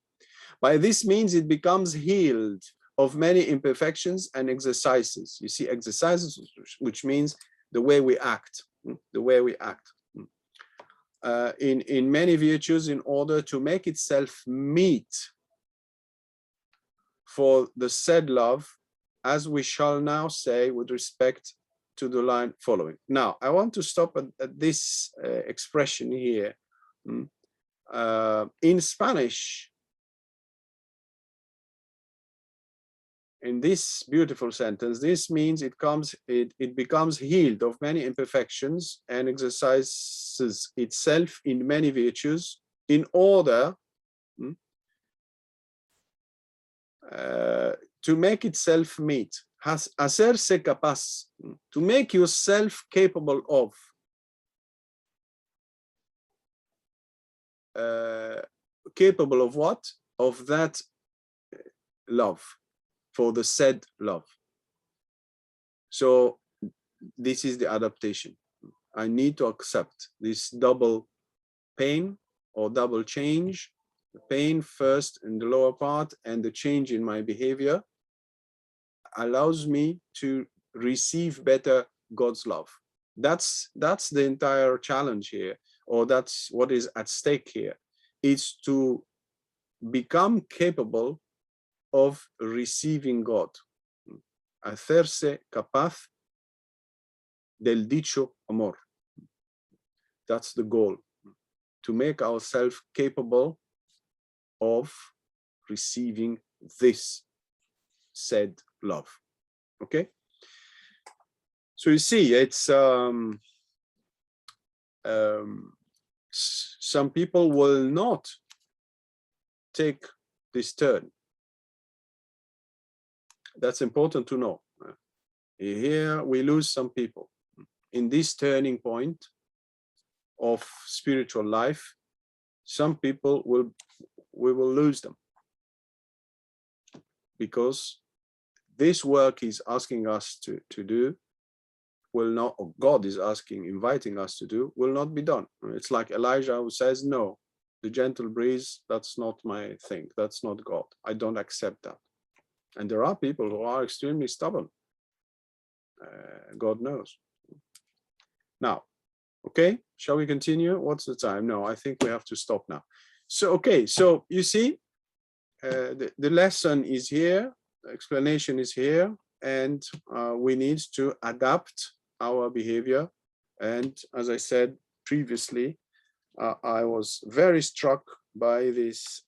By this means, it becomes healed of many imperfections and exercises. You see, exercises, which means the way we act, the way we act. In many virtues, in order to make itself meet for the said love, as we shall now say with respect to the line following. Now, I want to stop at this expression here. In Spanish, in this beautiful sentence, this means it becomes healed of many imperfections and exercises itself in many virtues in order to make itself meet. Hacerse capaz, to make yourself capable of. Capable of what? Of that love, for the said love. So this is the adaptation. I need to accept this double pain or double change, the pain first in the lower part and the change in my behavior allows me to receive better God's love. That's the entire challenge here, or that's what is at stake here. It's to become capable of receiving God. Hacerse capaz del dicho amor. That's the goal, to make ourselves capable of receiving this said love. Okay? So you see, it's some people will not take this turn. That's important to know. Here we lose some people. In this turning point of spiritual life, some people we will lose them, because this work he's asking us to do will not, or God is inviting us to do, will not be done. It's like Elijah who says, no, the gentle breeze, that's not my thing. That's not God. I don't accept that. And there are people who are extremely stubborn. God knows. Now, okay, shall we continue? What's the time? No, I think we have to stop now. So, okay, so you see, the lesson is here, the explanation is here, and we need to adapt our behavior. And as I said previously, I was very struck by these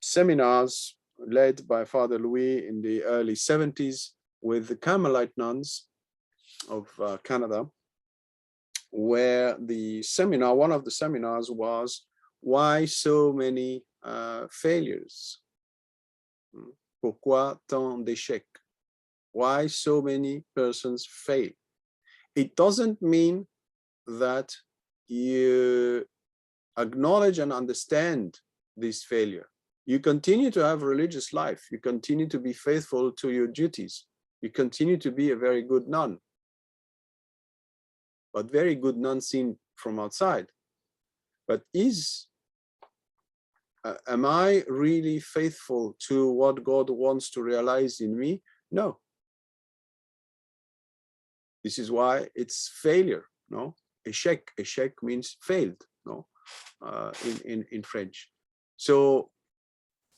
seminars led by Father Louis in the early 70s with the Carmelite nuns of Canada, where the seminar, one of the seminars was, why so many failures? Pourquoi tant d'échecs? Why so many persons fail? It doesn't mean that you acknowledge and understand this failure. You continue to have religious life. You continue to be faithful to your duties. You continue to be a very good nun. But very good nun seen from outside. But am I really faithful to what God wants to realize in me? No. This is why it's failure, no? Échec. Échec means failed, no? In French. So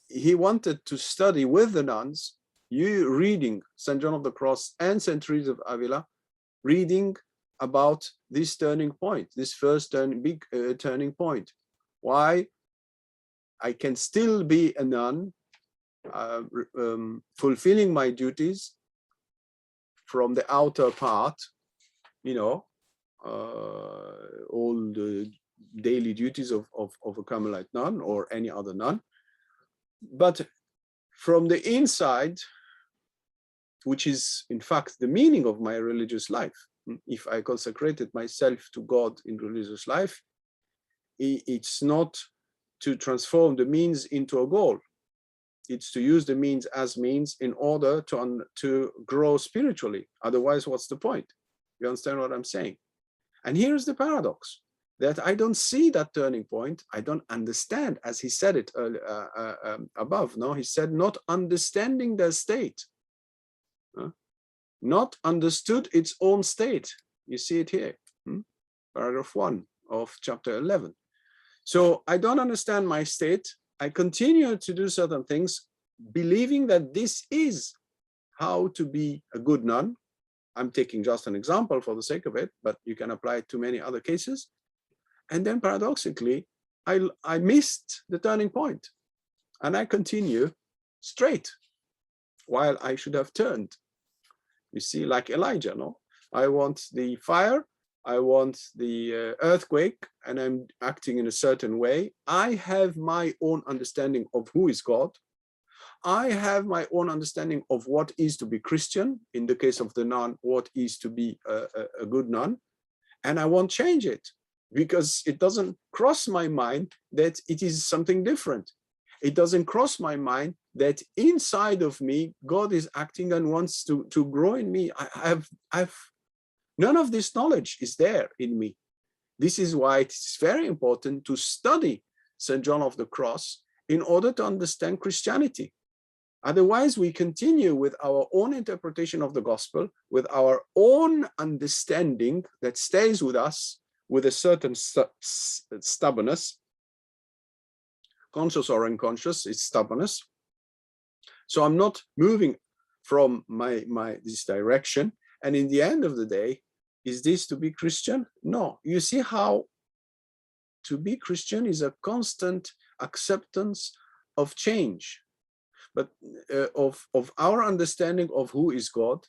he wanted to study with the nuns, you reading St. John of the Cross and St. Teresa of Avila, reading about this turning point, this first big turning point. Why I can still be a nun, fulfilling my duties from the outer part, you know, all the daily duties of a Carmelite nun or any other nun. But from the inside, which is in fact the meaning of my religious life, if I consecrated myself to God in religious life, it's not to transform the means into a goal. It's to use the means as means in order to grow spiritually. Otherwise, what's the point? You understand what I'm saying? And here's the paradox, that I don't see that turning point. I don't understand, as he said it above. No, he said, not understanding their state, not understood its own state. You see it here, paragraph 1 of chapter 11. So I don't understand my state. I continue to do certain things, believing that this is how to be a good nun. I'm taking just an example for the sake of it, but you can apply it to many other cases. And then paradoxically, I missed the turning point, and I continue straight while I should have turned. You see, like Elijah, no? I want the fire, I want the earthquake, and I'm acting in a certain way. I have my own understanding of who is God. I have my own understanding of what is to be Christian. In the case of the nun, what is to be a good nun. And I won't change it because it doesn't cross my mind that it is something different. It doesn't cross my mind that inside of me, God is acting and wants to grow in me. I've none of this knowledge is there in me. This is why it's very important to study St. John of the Cross in order to understand Christianity. Otherwise, we continue with our own interpretation of the gospel, with our own understanding that stays with us with a certain stubbornness, conscious or unconscious, it's stubbornness. So I'm not moving from this direction. And in the end of the day, is this to be Christian? No. You see how to be Christian is a constant acceptance of change, but of our understanding of who is God,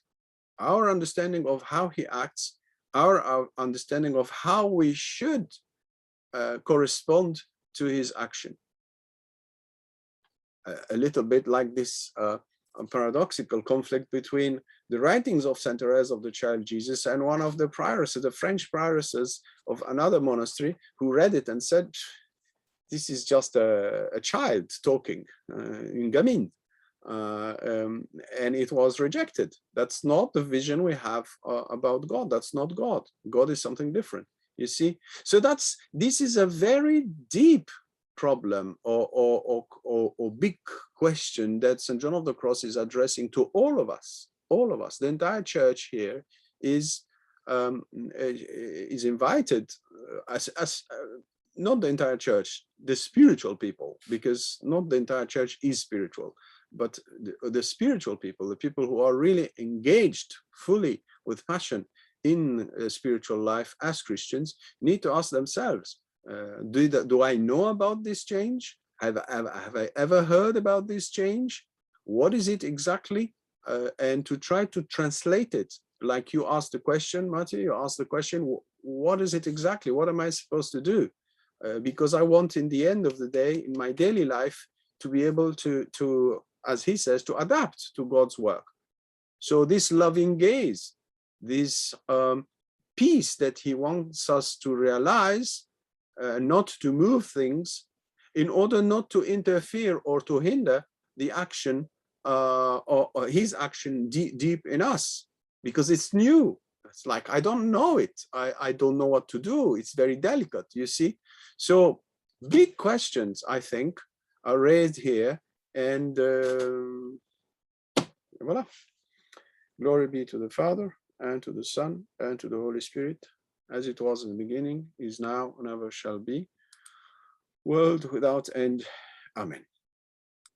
our understanding of how he acts, our understanding of how we should correspond to his action. A little bit like this paradoxical conflict between the writings of Saint Therese of the Child Jesus and one of the prioresses, the French prioresses of another monastery, who read it and said, this is just a child talking, in gamine. And it was rejected. That's not the vision we have about God. That's not God. God is something different, you see. So this is a very deep problem or big question that St. John of the Cross is addressing to all of us. All of us. The entire church here is invited as not the entire church, the spiritual people, because not the entire church is spiritual, but the spiritual people, the people who are really engaged fully with passion in spiritual life as Christians, need to ask themselves, do I know about this change? Have I ever heard about this change? What is it exactly? And to try to translate it, like you asked the question, Matti, you asked the question, what is it exactly? What am I supposed to do? Because I want, in the end of the day, in my daily life, to be able to, as he says, to adapt to God's work. So this loving gaze, this peace that he wants us to realize, not to move things, in order not to interfere or to hinder the action or his action deep in us, because it's new. It's like, I don't know it. I don't know what to do. It's very delicate, you see. So big questions, I think, are raised here. And voila. Glory be to the Father, and to the Son, and to the Holy Spirit, as it was in the beginning, is now, and ever shall be, world without end. Amen.